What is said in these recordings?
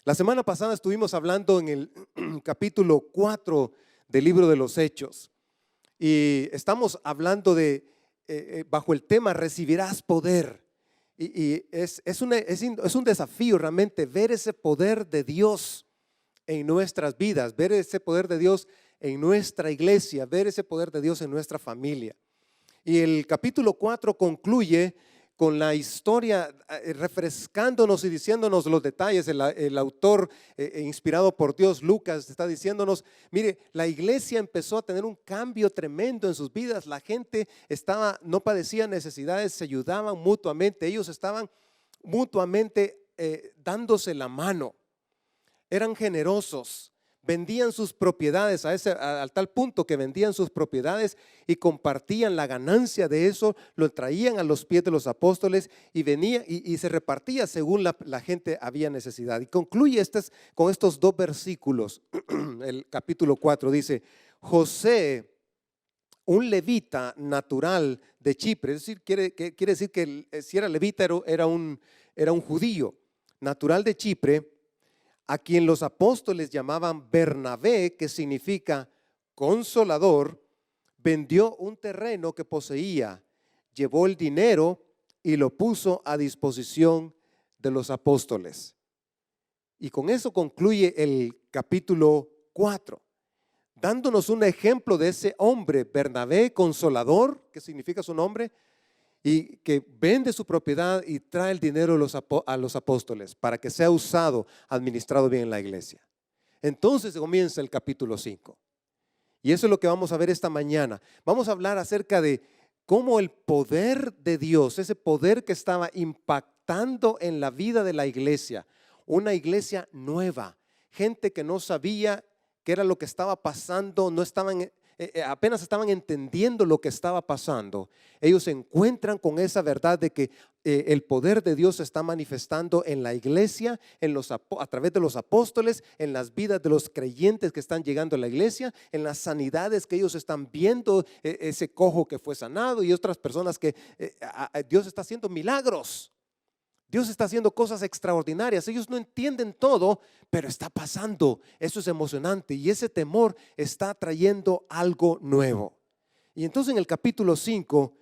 La semana pasada estuvimos hablando en el capítulo 4 del libro de los Hechos y estamos hablando bajo el tema recibirás poder. Y es un desafío realmente ver ese poder de Dios en nuestras vidas, ver ese poder de Dios en nuestra iglesia, ver ese poder de Dios en nuestra familia. Y el capítulo 4 concluye con la historia refrescándonos y diciéndonos los detalles. El autor inspirado por Dios, Lucas, está diciéndonos, mire, la iglesia empezó a tener un cambio tremendo en sus vidas. La gente no padecía necesidades, se ayudaban mutuamente. Ellos estaban mutuamente dándose la mano. Eran generosos. Vendían sus propiedades al tal punto que vendían sus propiedades y compartían la ganancia de eso, lo traían a los pies de los apóstoles y venía y se repartía según la gente había necesidad. Y concluye con estos dos versículos. El capítulo 4 dice: José, un levita natural de Chipre, es decir, quiere decir que si era levita era un judío natural de Chipre, a quien los apóstoles llamaban Bernabé, que significa consolador, vendió un terreno que poseía, llevó el dinero y lo puso a disposición de los apóstoles. Y con eso concluye el capítulo 4, dándonos un ejemplo de ese hombre, Bernabé, consolador, que significa su nombre, y que vende su propiedad y trae el dinero a los apóstoles para que sea usado, administrado bien en la iglesia. Entonces comienza el capítulo 5. Y eso es lo que vamos a ver esta mañana. Vamos a hablar acerca de cómo el poder de Dios, ese poder que estaba impactando en la vida de la iglesia, una iglesia nueva, gente que no sabía qué era lo que estaba pasando, apenas estaban entendiendo lo que estaba pasando. Ellos se encuentran con esa verdad de que el poder de Dios se está manifestando en la iglesia, a través de los apóstoles, en las vidas de los creyentes que están llegando a la iglesia, en las sanidades que ellos están viendo, ese cojo que fue sanado y otras personas que Dios está haciendo milagros. Dios está haciendo cosas extraordinarias. Ellos no entienden todo, pero está pasando. Eso es emocionante y ese temor está trayendo algo nuevo. Y entonces en el capítulo 5,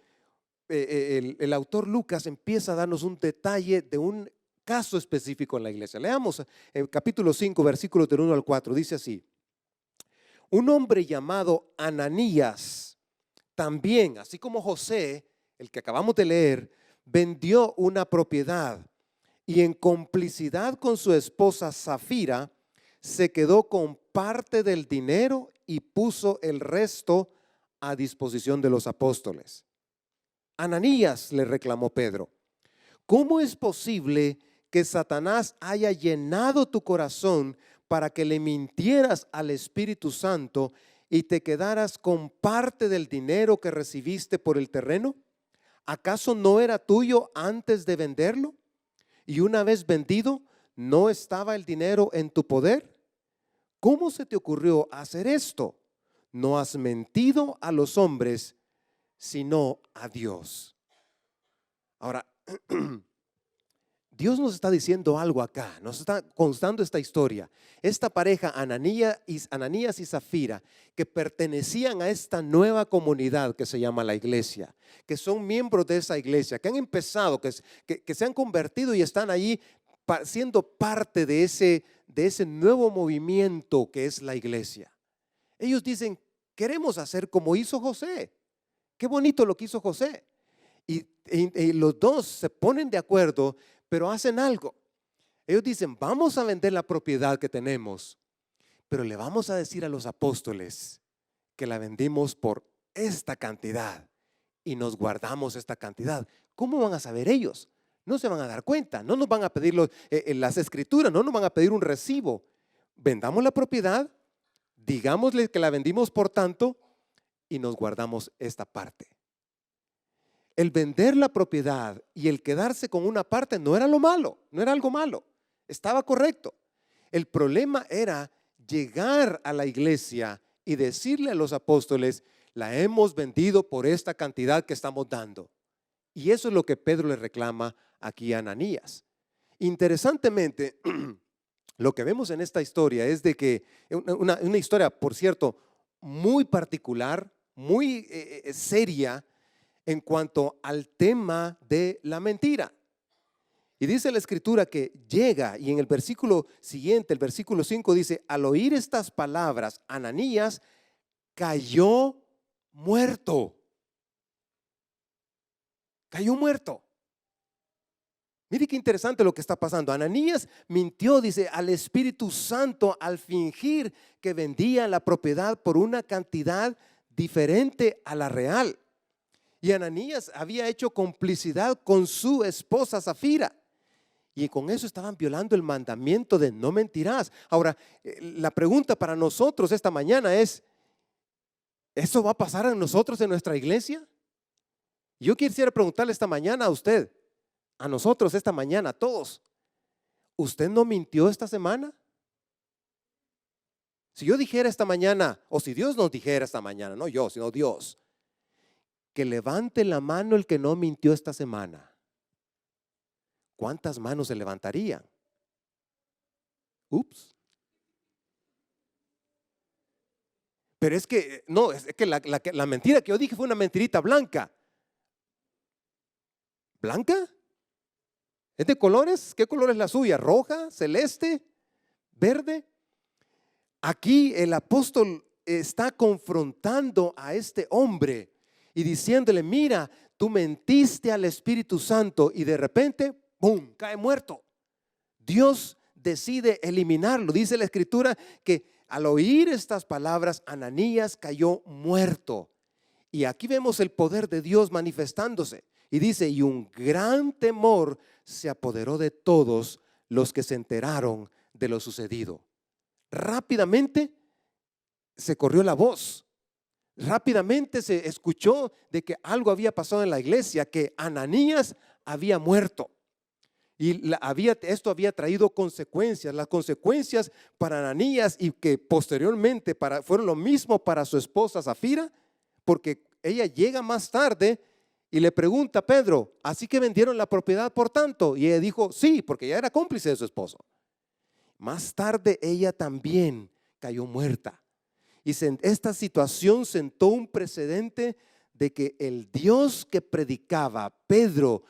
el autor Lucas empieza a darnos un detalle de un caso específico en la iglesia. Leamos el capítulo 5, versículos del 1 al 4. Dice así: un hombre llamado Ananías, también, así como José, el que acabamos de leer, vendió una propiedad y en complicidad con su esposa Safira se quedó con parte del dinero y puso el resto a disposición de los apóstoles. Ananías, le reclamó Pedro, ¿cómo es posible que Satanás haya llenado tu corazón para que le mintieras al Espíritu Santo y te quedaras con parte del dinero que recibiste por el terreno? ¿Acaso no era tuyo antes de venderlo? Y una vez vendido, ¿no estaba el dinero en tu poder? ¿Cómo se te ocurrió hacer esto? No has mentido a los hombres, sino a Dios. Ahora, Dios nos está diciendo algo acá, nos está contando esta historia. Esta pareja, Ananías y Safira, que pertenecían a esta nueva comunidad que se llama la iglesia, que son miembros de esa iglesia, que han empezado, que se han convertido y están ahí siendo parte de ese nuevo movimiento que es la iglesia. Ellos dicen, queremos hacer como hizo José. Qué bonito lo que hizo José. Y los dos se ponen de acuerdo, pero hacen algo. Ellos dicen, vamos a vender la propiedad que tenemos, pero le vamos a decir a los apóstoles que la vendimos por esta cantidad y nos guardamos esta cantidad. ¿Cómo van a saber ellos? No se van a dar cuenta, no nos van a pedir las escrituras, no nos van a pedir un recibo. Vendamos la propiedad, digámosle que la vendimos por tanto y nos guardamos esta parte. El vender la propiedad y el quedarse con una parte no era lo malo, no era algo malo, estaba correcto. El problema era llegar a la iglesia y decirle a los apóstoles, la hemos vendido por esta cantidad que estamos dando. Y eso es lo que Pedro le reclama aquí a Ananías. Interesantemente, Lo que vemos en esta historia es de que una historia, por cierto, muy particular, muy seria en cuanto al tema de la mentira. Y dice la escritura que llega, y en el versículo siguiente, el versículo 5 dice: al oír estas palabras, Ananías cayó muerto. Cayó muerto. Mire qué interesante lo que está pasando. Ananías mintió, dice, al Espíritu Santo al fingir que vendía la propiedad por una cantidad diferente a la real. Y Ananías había hecho complicidad con su esposa Zafira. Y con eso estaban violando el mandamiento de no mentirás. Ahora, la pregunta para nosotros esta mañana es: ¿eso va a pasar a nosotros en nuestra iglesia? Yo quisiera preguntarle esta mañana a usted, a nosotros esta mañana, a todos: ¿usted no mintió esta semana? Si yo dijera esta mañana, o si Dios nos dijera esta mañana, no yo, sino Dios, que levante la mano el que no mintió esta semana, ¿cuántas manos se levantarían? Ups. Pero es que, no, es que la mentira que yo dije fue una mentirita blanca. ¿Blanca? ¿Es de colores? ¿Qué color es la suya? ¿Roja? ¿Celeste? ¿Verde? Aquí el apóstol está confrontando a este hombre y diciéndole: mira, tú mentiste al Espíritu Santo, y de repente, ¡pum!, cae muerto. Dios decide eliminarlo. Dice la escritura que al oír estas palabras, Ananías cayó muerto. Y aquí vemos el poder de Dios manifestándose. Y dice: y un gran temor se apoderó de todos los que se enteraron de lo sucedido. Rápidamente se corrió la voz. Rápidamente se escuchó de que algo había pasado en la iglesia, que Ananías había muerto. Y esto había traído consecuencias. Las consecuencias para Ananías, y que posteriormente fueron lo mismo para su esposa Zafira, porque ella llega más tarde y le pregunta a Pedro: ¿así que vendieron la propiedad por tanto? Y ella dijo: sí, porque ya era cómplice de su esposo. Más tarde ella también cayó muerta. Y esta situación sentó un precedente de que el Dios que predicaba Pedro,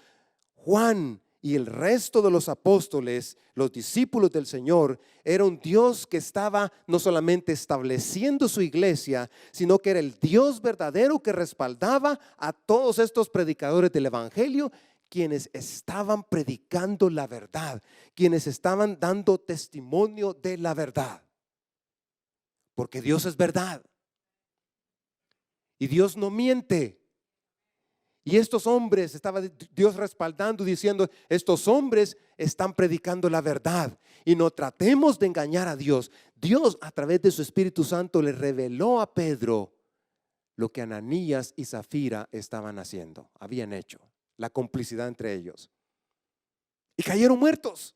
Juan y el resto de los apóstoles, los discípulos del Señor, era un Dios que estaba no solamente estableciendo su iglesia, sino que era el Dios verdadero que respaldaba a todos estos predicadores del evangelio, quienes estaban predicando la verdad, quienes estaban dando testimonio de la verdad. Porque Dios es verdad y Dios no miente. Y estos hombres, estaba Dios respaldando y diciendo: estos hombres están predicando la verdad, y no tratemos de engañar a Dios. Dios, a través de su Espíritu Santo, le reveló a Pedro lo que Ananías y Zafira estaban haciendo, habían hecho, la complicidad entre ellos, y cayeron muertos.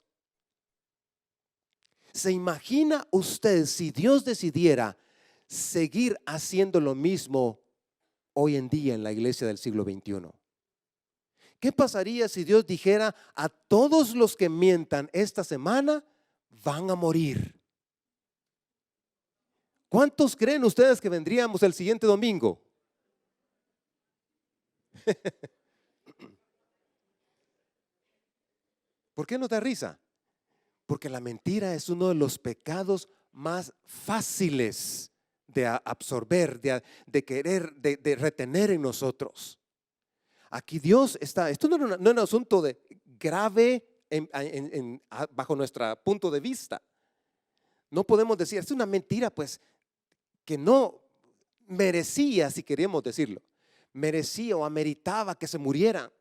¿Se imagina usted si Dios decidiera seguir haciendo lo mismo hoy en día en la iglesia del siglo XXI? ¿Qué pasaría si Dios dijera: a todos los que mientan esta semana van a morir? ¿Cuántos creen ustedes que vendríamos el siguiente domingo? ¿Por qué nos da risa? Porque la mentira es uno de los pecados más fáciles de absorber, de querer, de retener en nosotros. Aquí Dios está, esto no es un asunto de grave bajo nuestro punto de vista. No podemos decir: es una mentira, pues, que no merecía, si queremos decirlo, merecía o ameritaba que se muriera.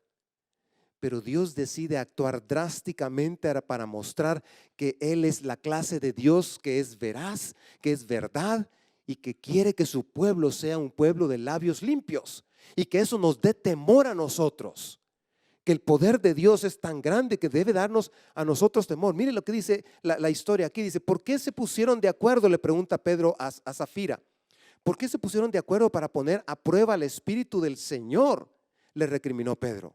Pero Dios decide actuar drásticamente para mostrar que Él es la clase de Dios que es veraz, que es verdad, y que quiere que su pueblo sea un pueblo de labios limpios, y que eso nos dé temor a nosotros. Que el poder de Dios es tan grande que debe darnos a nosotros temor. Mire lo que dice la historia aquí. Dice: ¿por qué se pusieron de acuerdo?, le pregunta Pedro a Zafira. ¿Por qué se pusieron de acuerdo para poner a prueba el Espíritu del Señor?, le recriminó Pedro.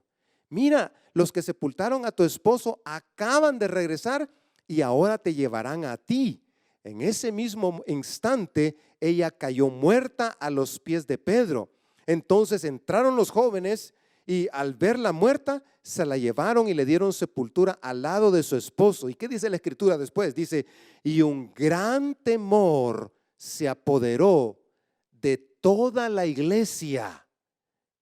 Mira, los que sepultaron a tu esposo acaban de regresar y ahora te llevarán a ti. En ese mismo instante, ella cayó muerta a los pies de Pedro. Entonces entraron los jóvenes y al verla muerta, se la llevaron y le dieron sepultura al lado de su esposo. ¿Y qué dice la escritura después? Dice, y un gran temor se apoderó de toda la iglesia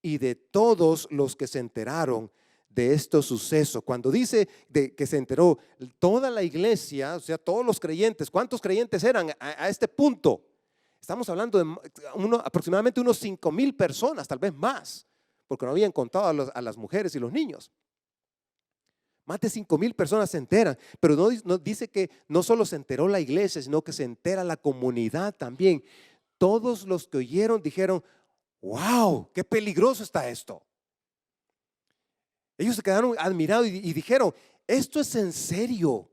y de todos los que se enteraron de estos sucesos. Cuando dice de que se enteró toda la iglesia, o sea, todos los creyentes, ¿cuántos creyentes eran a este punto? Estamos hablando de aproximadamente unos 5,000 personas, tal vez más, porque no habían contado a las mujeres y los niños. Más de 5,000 personas se enteran, pero no dice que no solo se enteró la iglesia, sino que se entera la comunidad también. Todos los que oyeron dijeron, wow, qué peligroso está esto. Ellos se quedaron admirados y dijeron, esto es en serio.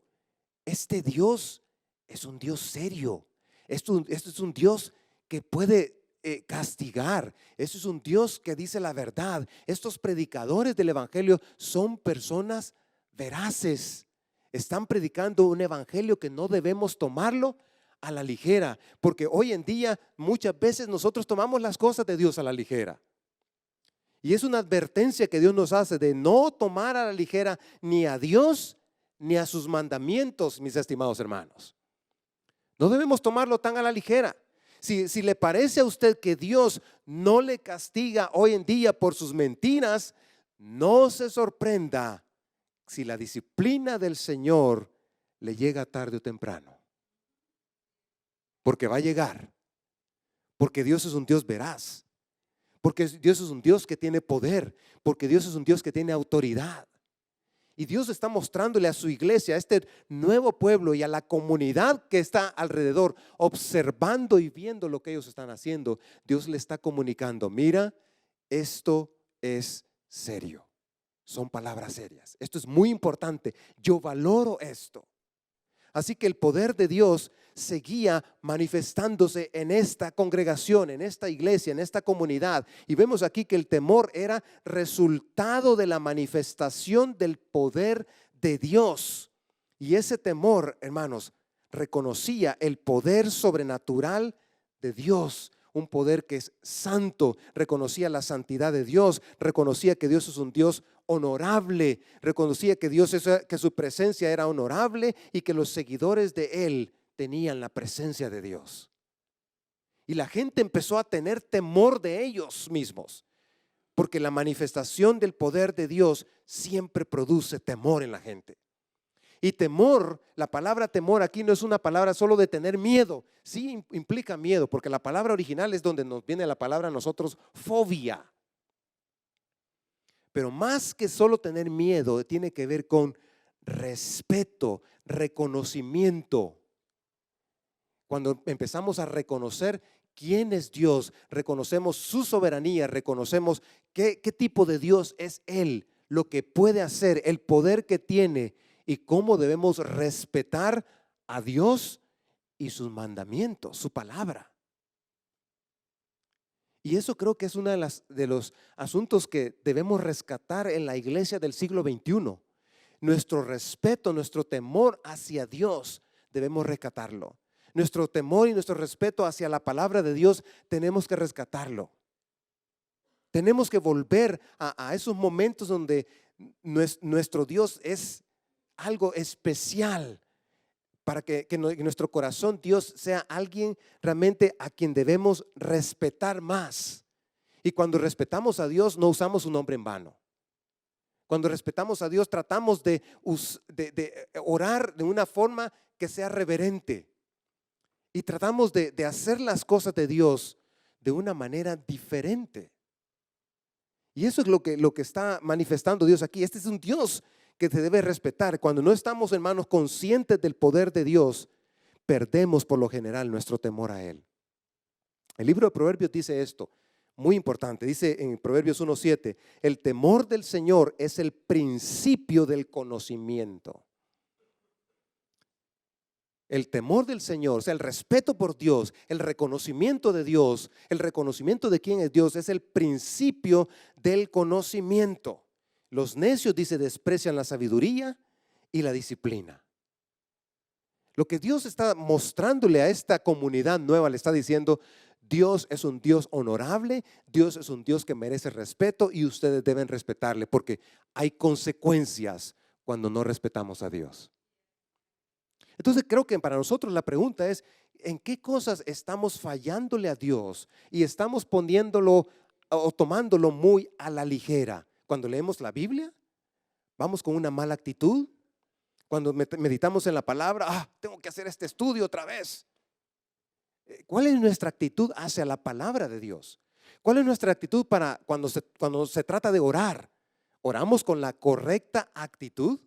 Este Dios es un Dios serio. Esto es un Dios que puede castigar. Esto es un Dios que dice la verdad. Estos predicadores del evangelio son personas veraces. Están predicando un evangelio que no debemos tomarlo a la ligera, porque hoy en día muchas veces nosotros tomamos las cosas de Dios a la ligera. Y es una advertencia que Dios nos hace de no tomar a la ligera ni a Dios ni a sus mandamientos, mis estimados hermanos. No debemos tomarlo tan a la ligera. Si le parece a usted que Dios no le castiga hoy en día por sus mentiras, no se sorprenda si la disciplina del Señor le llega tarde o temprano. Porque va a llegar. Porque Dios es un Dios veraz. Porque Dios es un Dios que tiene poder. Porque Dios es un Dios que tiene autoridad. Y Dios está mostrándole a su iglesia, a este nuevo pueblo y a la comunidad que está alrededor, observando y viendo lo que ellos están haciendo. Dios le está comunicando, mira, esto es serio. Son palabras serias. Esto es muy importante. Yo valoro esto. Así que el poder de Dios seguía manifestándose en esta congregación, en esta iglesia, en esta comunidad. Y vemos aquí que el temor era resultado de la manifestación del poder de Dios. Y ese temor, hermanos, reconocía el poder sobrenatural de Dios. Un poder que es santo, reconocía la santidad de Dios, reconocía que Dios es un Dios honorable, reconocía que que su presencia era honorable y que los seguidores de Él tenían la presencia de Dios. Y la gente empezó a tener temor de ellos mismos, porque la manifestación del poder de Dios siempre produce temor en la gente. Y temor, la palabra temor aquí no es una palabra solo de tener miedo, sí implica miedo, porque la palabra original es donde nos viene la palabra a nosotros fobia. Pero más que solo tener miedo, tiene que ver con respeto, reconocimiento. Cuando empezamos a reconocer quién es Dios, reconocemos su soberanía, reconocemos qué tipo de Dios es Él, lo que puede hacer, el poder que tiene y cómo debemos respetar a Dios y sus mandamientos, su palabra. Y eso creo que es uno de los asuntos que debemos rescatar en la iglesia del siglo XXI. Nuestro respeto, nuestro temor hacia Dios, debemos rescatarlo. Nuestro temor y nuestro respeto hacia la palabra de Dios, tenemos que rescatarlo. Tenemos que volver a esos momentos donde nuestro Dios es algo especial, para que en nuestro corazón Dios sea alguien realmente a quien debemos respetar más. Y cuando respetamos a Dios no usamos su nombre en vano. Cuando respetamos a Dios tratamos de orar de una forma que sea reverente. Y tratamos de hacer las cosas de Dios de una manera diferente. Y eso es lo que está manifestando Dios aquí. Este es un Dios que se debe respetar. Cuando no estamos, hermanos, conscientes del poder de Dios, perdemos por lo general nuestro temor a Él. El libro de Proverbios dice esto, muy importante. Dice en Proverbios 1:7, el temor del Señor es el principio del conocimiento. El temor del Señor, o sea, el respeto por Dios, el reconocimiento de Dios, el reconocimiento de quién es Dios, es el principio del conocimiento. Los necios, dice, desprecian la sabiduría y la disciplina. Lo que Dios está mostrándole a esta comunidad nueva, le está diciendo: Dios es un Dios honorable, Dios es un Dios que merece respeto y ustedes deben respetarle, porque hay consecuencias cuando no respetamos a Dios. Entonces creo que para nosotros la pregunta es: ¿en qué cosas estamos fallándole a Dios y estamos poniéndolo o tomándolo muy a la ligera? Cuando leemos la Biblia, vamos con una mala actitud. Cuando meditamos en la palabra, tengo que hacer este estudio otra vez. ¿Cuál es nuestra actitud hacia la palabra de Dios? ¿Cuál es nuestra actitud para cuando se trata de orar? ¿Oramos con la correcta actitud?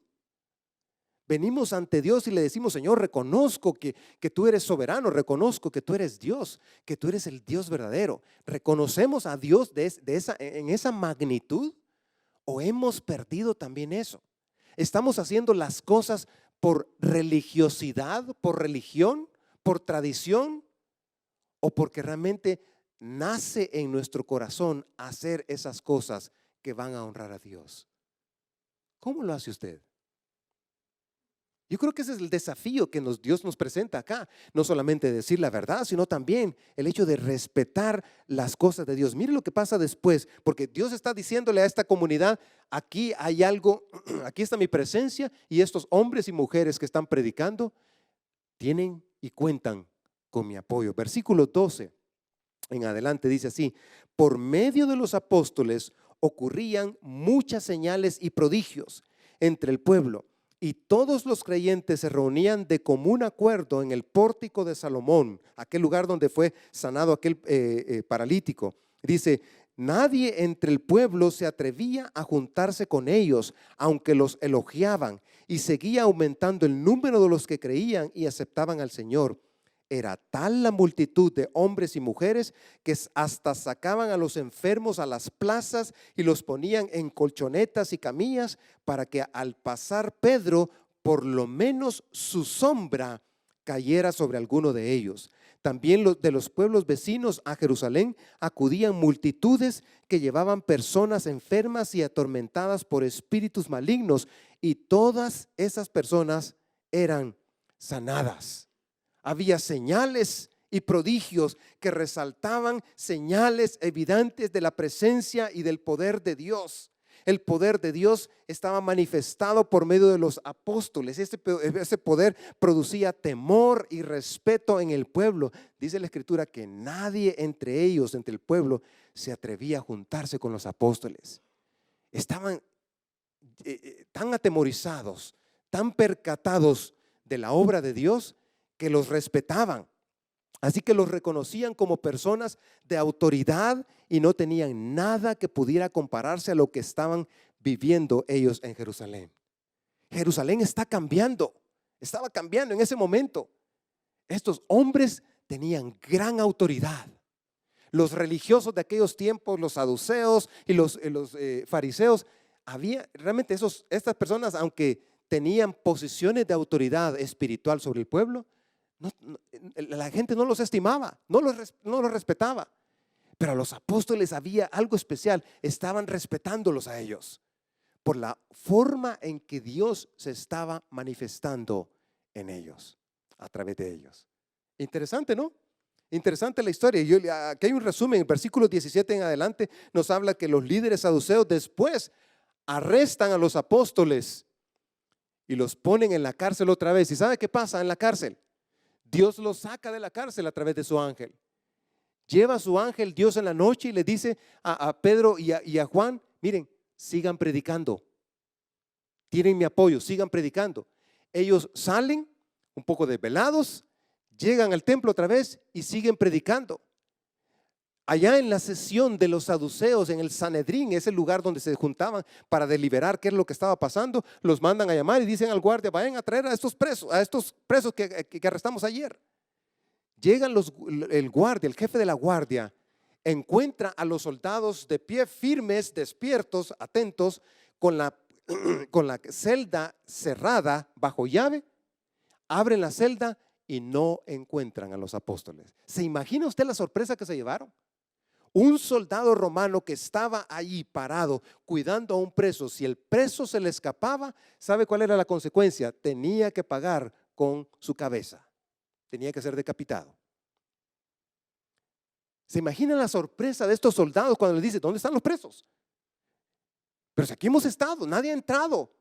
Venimos ante Dios y le decimos: Señor, reconozco que tú eres soberano, reconozco que tú eres Dios, que tú eres el Dios verdadero. ¿Reconocemos a Dios en esa magnitud? ¿O hemos perdido también eso? ¿Estamos haciendo las cosas por religiosidad, por religión, por tradición, o porque realmente nace en nuestro corazón hacer esas cosas que van a honrar a Dios? ¿Cómo lo hace usted? Yo creo que ese es el desafío que Dios nos presenta acá. No solamente decir la verdad, sino también el hecho de respetar las cosas de Dios. Mire lo que pasa después, porque Dios está diciéndole a esta comunidad: aquí hay algo, aquí está mi presencia, y estos hombres y mujeres que están predicando tienen y cuentan con mi apoyo. Versículo 12 en adelante dice así: por medio de los apóstoles ocurrían muchas señales y prodigios entre el pueblo, y todos los creyentes se reunían de común acuerdo en el pórtico de Salomón, aquel lugar donde fue sanado aquel paralítico. Dice: nadie entre el pueblo se atrevía a juntarse con ellos, aunque los elogiaban, y seguía aumentando el número de los que creían y aceptaban al Señor. Era tal la multitud de hombres y mujeres que hasta sacaban a los enfermos a las plazas y los ponían en colchonetas y camillas, para que al pasar Pedro, por lo menos su sombra cayera sobre alguno de ellos. También de los pueblos vecinos a Jerusalén acudían multitudes que llevaban personas enfermas y atormentadas por espíritus malignos, y todas esas personas eran sanadas. Había señales y prodigios que resaltaban señales evidentes de la presencia y del poder de Dios. El poder de Dios estaba manifestado por medio de los apóstoles. Ese poder producía temor y respeto en el pueblo. Dice la Escritura que nadie entre ellos, entre el pueblo, se atrevía a juntarse con los apóstoles. Estaban tan atemorizados, tan percatados de la obra de Dios, que los respetaban. Así que los reconocían como personas de autoridad y no tenían nada que pudiera compararse a lo que estaban viviendo ellos en Jerusalén. Jerusalén estaba cambiando en ese momento. Estos hombres tenían gran autoridad. Los religiosos de aquellos tiempos, los saduceos y los fariseos, realmente estas personas, aunque tenían posiciones de autoridad espiritual sobre el pueblo, la gente no los estimaba, no los respetaba. Pero a los apóstoles había algo especial: estaban respetándolos a ellos por la forma en que Dios se estaba manifestando en ellos, a través de ellos. Interesante, ¿no? Interesante la historia. Aquí hay un resumen. En versículo 17 en adelante nos habla que los líderes saduceos después arrestan a los apóstoles y los ponen en la cárcel otra vez. ¿Y sabe qué pasa en la cárcel? Dios los saca de la cárcel a través de su ángel. Lleva a su ángel Dios en la noche y le dice a Pedro y a Juan: miren, sigan predicando. Tienen mi apoyo, sigan predicando. Ellos salen un poco desvelados, llegan al templo otra vez y siguen predicando. Allá en la sesión de los saduceos, en el Sanedrín, ese lugar donde se juntaban para deliberar qué es lo que estaba pasando, los mandan a llamar y dicen al guardia: vayan a traer a estos presos que arrestamos ayer. Llegan el guardia, el jefe de la guardia, encuentra a los soldados de pie, firmes, despiertos, atentos, con la celda cerrada bajo llave. Abren la celda y no encuentran a los apóstoles. ¿Se imagina usted la sorpresa que se llevaron? Un soldado romano que estaba allí parado cuidando a un preso, si el preso se le escapaba, ¿sabe cuál era la consecuencia? Tenía que pagar con su cabeza. Tenía que ser decapitado. ¿Se imaginan la sorpresa de estos soldados cuando les dice, ¿dónde están los presos? Pero si aquí hemos estado, nadie ha entrado.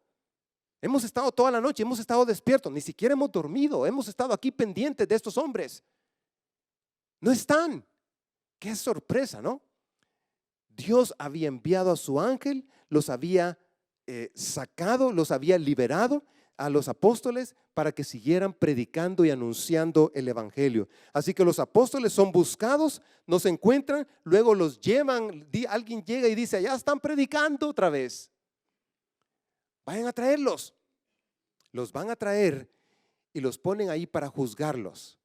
Hemos estado toda la noche, hemos estado despiertos, ni siquiera hemos dormido, hemos estado aquí pendientes de estos hombres. No están. Qué sorpresa, ¿no? Dios había enviado a su ángel, los había sacado, los había liberado a los apóstoles para que siguieran predicando y anunciando el evangelio. Así que los apóstoles son buscados, no se encuentran, luego los llevan, alguien llega y dice, allá están predicando otra vez. Vayan a traerlos. Los van a traer y los ponen ahí para juzgarlos.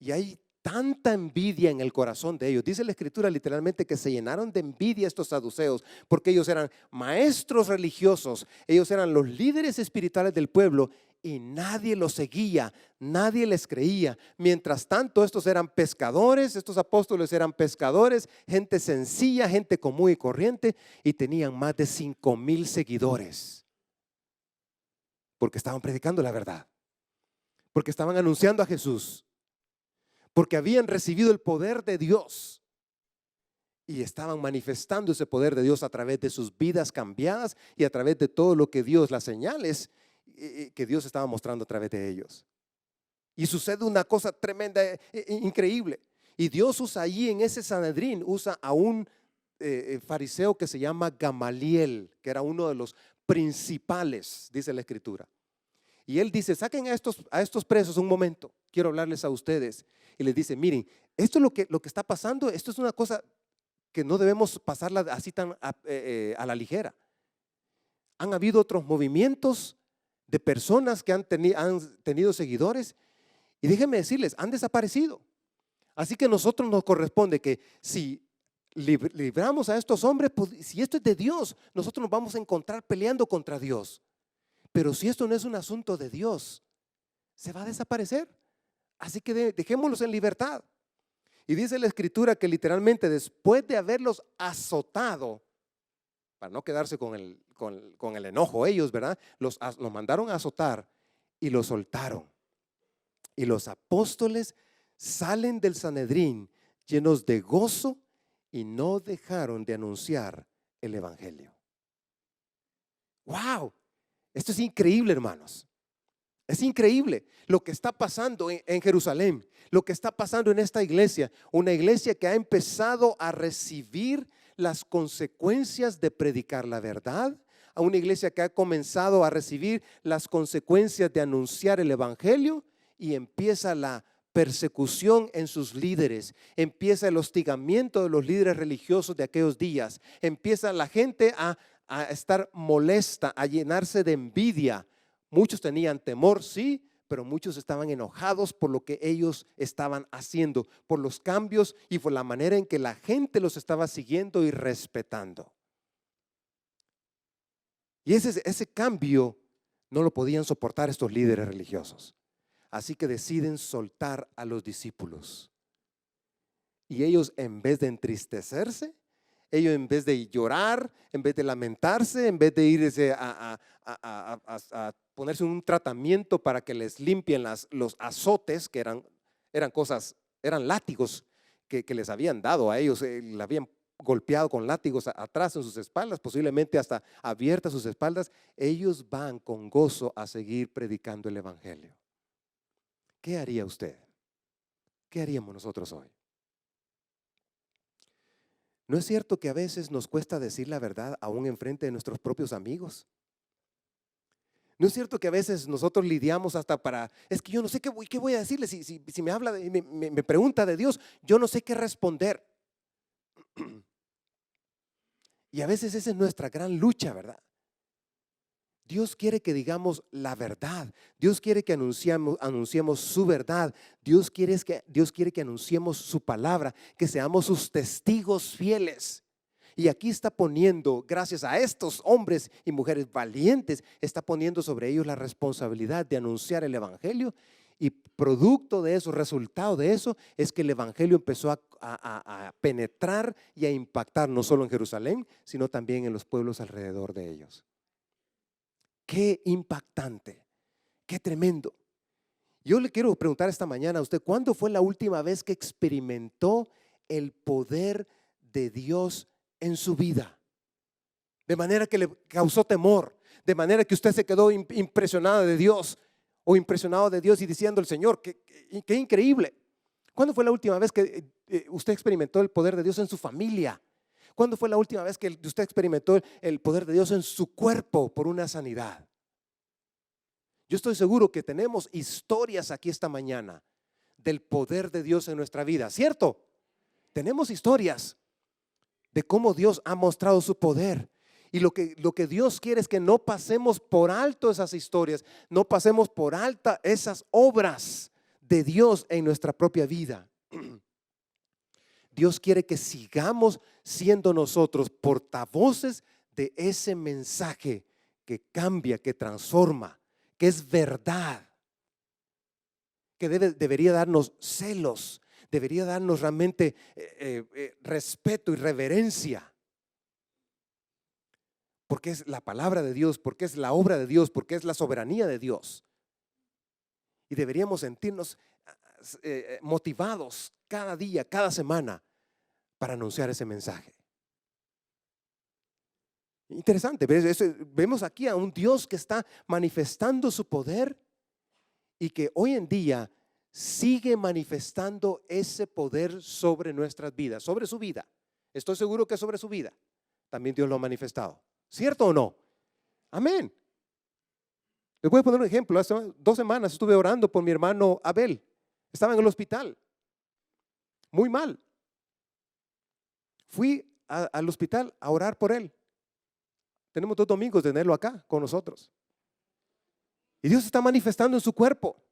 Y hay tanta envidia en el corazón de ellos. Dice la escritura literalmente que se llenaron de envidia estos saduceos, porque ellos eran maestros religiosos, ellos eran los líderes espirituales del pueblo y nadie los seguía, nadie les creía. Mientras tanto, estos eran pescadores, estos apóstoles eran pescadores, gente sencilla, gente común y corriente, y tenían más de 5,000 seguidores, porque estaban predicando la verdad, porque estaban anunciando a Jesús, porque habían recibido el poder de Dios y estaban manifestando ese poder de Dios a través de sus vidas cambiadas y a través de todo lo que Dios, las señales que Dios estaba mostrando a través de ellos. Y sucede una cosa tremenda, increíble. Y Dios usa allí en ese Sanedrín, usa a un fariseo que se llama Gamaliel, que era uno de los principales, dice la escritura. Y él dice, saquen a estos presos un momento, quiero hablarles a ustedes. Y les dice, miren, esto es lo que está pasando, esto es una cosa que no debemos pasarla así tan a la ligera. Han habido otros movimientos de personas que han tenido seguidores y déjenme decirles, han desaparecido. Así que a nosotros nos corresponde que si libramos a estos hombres, pues, si esto es de Dios, nosotros nos vamos a encontrar peleando contra Dios. Pero si esto no es un asunto de Dios, se va a desaparecer. Así que dejémoslos en libertad. Y dice la escritura que literalmente después de haberlos azotado, para no quedarse con el enojo ellos, ¿verdad? Los mandaron a azotar y los soltaron. Y los apóstoles salen del Sanedrín llenos de gozo y no dejaron de anunciar el evangelio. ¡Wow! Esto es increíble, hermanos. Es increíble lo que está pasando en Jerusalén, lo que está pasando en esta iglesia, una iglesia que ha empezado a recibir las consecuencias de predicar la verdad, a una iglesia que ha comenzado a recibir las consecuencias de anunciar el evangelio y empieza la persecución en sus líderes, empieza el hostigamiento de los líderes religiosos de aquellos días, empieza la gente a estar molesta, a llenarse de envidia. Muchos tenían temor, sí, pero muchos estaban enojados por lo que ellos estaban haciendo, por los cambios y por la manera en que la gente los estaba siguiendo y respetando. Y ese cambio no lo podían soportar estos líderes religiosos. Así que deciden soltar a los discípulos. Y ellos, en vez de entristecerse, ellos en vez de llorar, en vez de lamentarse, en vez de irse a ponerse un tratamiento para que les limpien los azotes, que eran látigos que les habían dado a ellos, le habían golpeado con látigos atrás en sus espaldas, posiblemente hasta abiertas sus espaldas, ellos van con gozo a seguir predicando el evangelio. ¿Qué haría usted? ¿Qué haríamos nosotros hoy? ¿No es cierto que a veces nos cuesta decir la verdad aún enfrente de nuestros propios amigos? ¿No es cierto que a veces nosotros lidiamos hasta es que yo no sé qué voy a decirle si me habla, me pregunta de Dios, yo no sé qué responder? Y a veces esa es nuestra gran lucha, ¿verdad? Dios quiere que digamos la verdad. Dios quiere que anunciemos su verdad. Dios quiere que anunciemos su palabra, que seamos sus testigos fieles. Y aquí está poniendo, gracias a estos hombres y mujeres valientes, está poniendo sobre ellos la responsabilidad de anunciar el evangelio. Y producto de eso, resultado de eso, es que el evangelio empezó a penetrar y a impactar no solo en Jerusalén, sino también en los pueblos alrededor de ellos. Qué impactante, qué tremendo. Yo le quiero preguntar esta mañana a usted, ¿cuándo fue la última vez que experimentó el poder de Dios en su vida? De manera que le causó temor, de manera que usted se quedó impresionado de Dios o impresionado de Dios y diciendo el Señor, qué increíble. ¿Cuándo fue la última vez que usted experimentó el poder de Dios en su familia? ¿Cuándo fue la última vez que usted experimentó el poder de Dios en su cuerpo por una sanidad? Yo estoy seguro que tenemos historias aquí esta mañana del poder de Dios en nuestra vida, ¿cierto? Tenemos historias de cómo Dios ha mostrado su poder. Y lo que Dios quiere es que no pasemos por alto esas historias, no pasemos por alta esas obras de Dios en nuestra propia vida. Dios quiere que sigamos siendo nosotros portavoces de ese mensaje que cambia, que transforma, que es verdad, que debería darnos celos, debería darnos realmente respeto y reverencia. Porque es la palabra de Dios, porque es la obra de Dios, porque es la soberanía de Dios. Y deberíamos sentirnos motivados cada día, cada semana para anunciar ese mensaje. Interesante, vemos aquí a un Dios que está manifestando su poder y que hoy en día sigue manifestando ese poder sobre nuestras vidas, sobre su vida. Estoy seguro que sobre su vida también Dios lo ha manifestado. ¿Cierto o no? Amén. Les voy a poner un ejemplo. Hace 2 semanas estuve orando por mi hermano Abel. Estaba en el hospital, muy mal. Fui al hospital a orar por él. Tenemos 2 domingos de tenerlo acá con nosotros. Y Dios está manifestando en su cuerpo.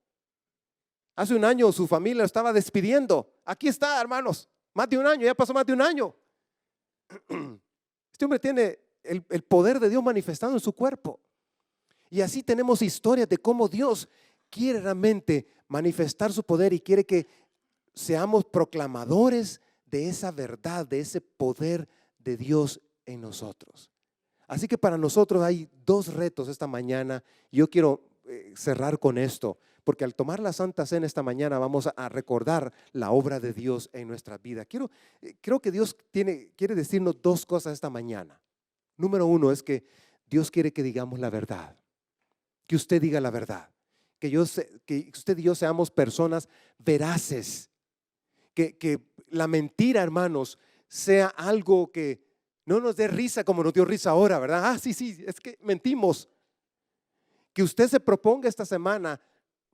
Hace 1 año su familia lo estaba despidiendo. Aquí está, hermanos. Más de 1 año, ya pasó más de 1 año. Este hombre tiene el poder de Dios manifestado en su cuerpo. Y así tenemos historias de cómo Dios quiere realmente manifestar su poder y quiere que seamos proclamadores de esa verdad, de ese poder de Dios en nosotros. Así que para nosotros hay 2 retos esta mañana. Yo quiero cerrar con esto, porque al tomar la Santa Cena esta mañana vamos a recordar la obra de Dios en nuestra vida. Creo que Dios quiere decirnos 2 cosas esta mañana. Número 1 es que Dios quiere que digamos la verdad, que usted diga la verdad, que usted y yo seamos personas veraces, que la mentira, hermanos, sea algo que no nos dé risa como nos dio risa ahora, ¿verdad? Sí, es que mentimos. Que usted se proponga esta semana,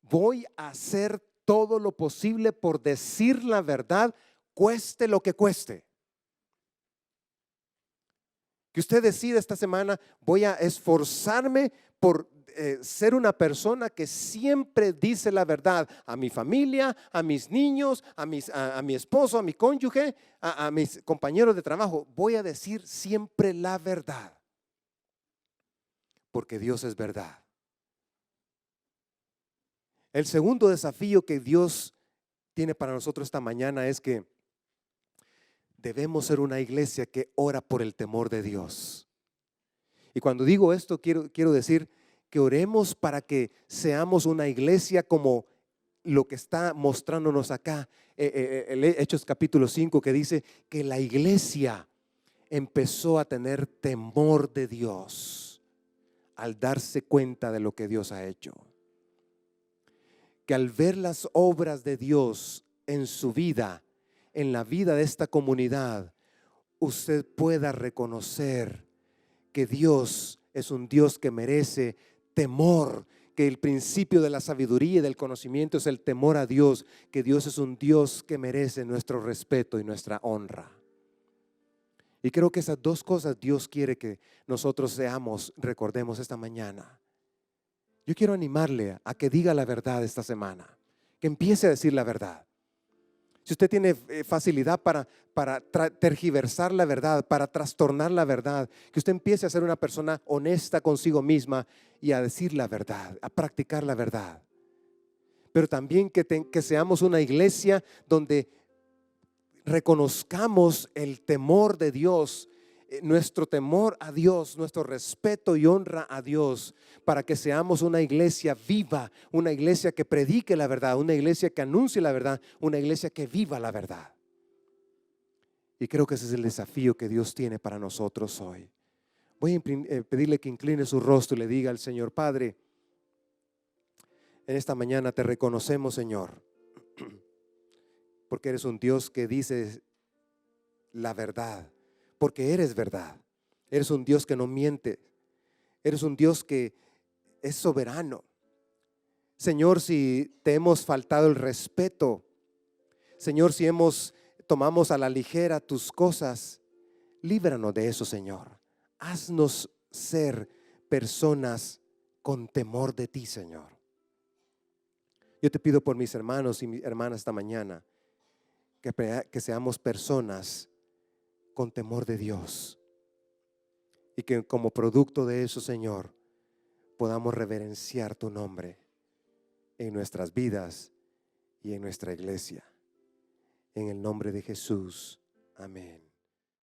voy a hacer todo lo posible por decir la verdad, cueste lo que cueste. Que usted decida esta semana, voy a esforzarme por ser una persona que siempre dice la verdad a mi familia, a mis niños, a mi esposo, a mi cónyuge, a mis compañeros de trabajo. Voy a decir siempre la verdad, porque Dios es verdad. El segundo desafío que Dios tiene para nosotros esta mañana es que debemos ser una iglesia que ora por el temor de Dios. Y cuando digo esto, quiero decir que oremos para que seamos una iglesia como lo que está mostrándonos acá, Hechos capítulo 5, que dice que la iglesia empezó a tener temor de Dios al darse cuenta de lo que Dios ha hecho. Que al ver las obras de Dios en su vida, en la vida de esta comunidad, usted pueda reconocer que Dios es un Dios que merece temor, que el principio de la sabiduría y del conocimiento es el temor a Dios, que Dios es un Dios que merece nuestro respeto y nuestra honra. Y creo que esas 2 cosas Dios quiere que nosotros recordemos esta mañana. Yo quiero animarle a que diga la verdad esta semana, que empiece a decir la verdad. Si usted tiene facilidad para tergiversar la verdad, para trastornar la verdad, que usted empiece a ser una persona honesta consigo misma y a decir la verdad, a practicar la verdad. Pero también que seamos una iglesia donde reconozcamos el temor de Dios nuestro temor a Dios, nuestro respeto y honra a Dios, para que seamos una iglesia viva, una iglesia que predique la verdad, una iglesia que anuncie la verdad, una iglesia que viva la verdad. Y creo que ese es el desafío que Dios tiene para nosotros hoy. Voy a pedirle que incline su rostro y le diga al Señor: Padre, en esta mañana te reconocemos, Señor, porque eres un Dios que dice la verdad, porque eres verdad. Eres un Dios que no miente. Eres un Dios que es soberano. Señor, si te hemos faltado el respeto, Señor, si tomamos a la ligera tus cosas, líbranos de eso, Señor. Haznos ser personas con temor de ti, Señor. Yo te pido por mis hermanos y mis hermanas esta mañana que seamos personas con temor de Dios, y que como producto de eso, Señor, podamos reverenciar tu nombre en nuestras vidas y en nuestra iglesia. En el nombre de Jesús, amén.